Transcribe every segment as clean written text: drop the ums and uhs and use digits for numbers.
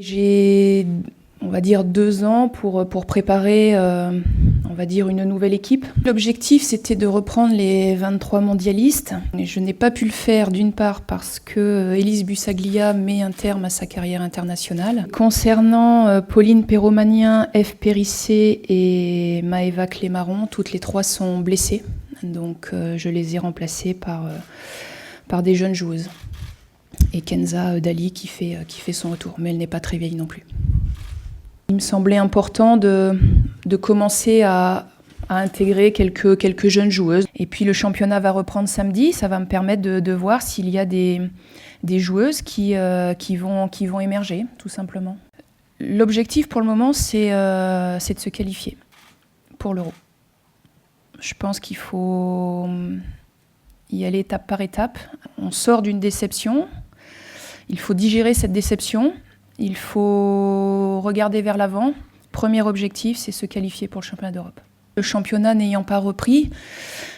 J'ai, on va dire, 2 ans pour préparer, on va dire, une nouvelle équipe. L'objectif, c'était de reprendre les 23 mondialistes. Et je n'ai pas pu le faire, d'une part, parce que Élise Bussaglia met un terme à sa carrière internationale. Concernant Pauline Perromanien, F. Périssé et Maëva Clémaron, toutes les 3 sont blessées. Donc je les ai remplacées par des jeunes joueuses. Et Kenza Dali qui fait son retour, mais elle n'est pas très vieille non plus. Il me semblait important de commencer à intégrer quelques jeunes joueuses. Et puis le championnat va reprendre samedi, ça va me permettre de voir s'il y a des joueuses qui vont émerger, tout simplement. L'objectif pour le moment, c'est de se qualifier pour l'Euro. Je pense qu'il faut y aller étape par étape. On sort d'une déception. Il faut digérer cette déception, il faut regarder vers l'avant. Premier objectif, c'est se qualifier pour le championnat d'Europe. Le championnat n'ayant pas repris,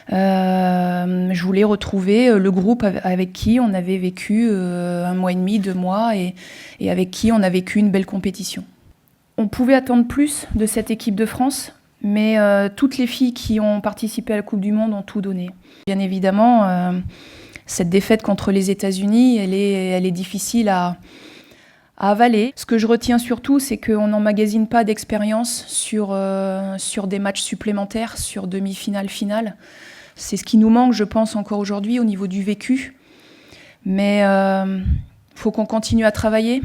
je voulais retrouver le groupe avec qui on avait vécu 1 mois et demi, 2 mois et avec qui on a vécu une belle compétition. On pouvait attendre plus de cette équipe de France, mais toutes les filles qui ont participé à la Coupe du Monde ont tout donné. Bien évidemment, cette défaite contre les États-Unis, elle est difficile à avaler. Ce que je retiens surtout, c'est qu'on n'emmagasine pas d'expérience sur des matchs supplémentaires, sur demi-finale, finale. C'est ce qui nous manque, je pense, encore aujourd'hui au niveau du vécu. Mais faut qu'on continue à travailler.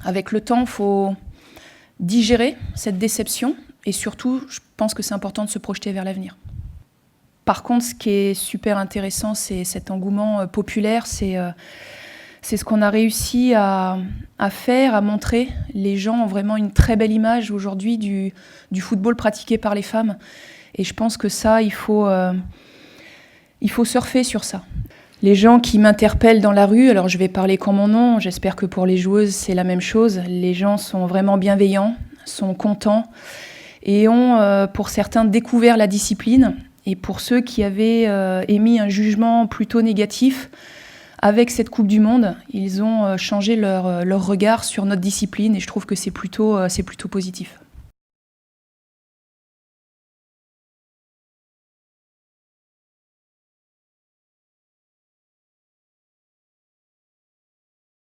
Avec le temps, il faut digérer cette déception. Et surtout, je pense que c'est important de se projeter vers l'avenir. Par contre, ce qui est super intéressant, c'est cet engouement populaire, c'est ce qu'on a réussi à faire, à montrer. Les gens ont vraiment une très belle image aujourd'hui du football pratiqué par les femmes. Et je pense que ça, il faut surfer sur ça. Les gens qui m'interpellent dans la rue, alors je vais parler qu'en mon nom, j'espère que pour les joueuses, c'est la même chose. Les gens sont vraiment bienveillants, sont contents et ont, pour certains, découvert la discipline. Et pour ceux qui avaient émis un jugement plutôt négatif, avec cette Coupe du Monde, ils ont changé leur regard sur notre discipline et je trouve que c'est plutôt positif.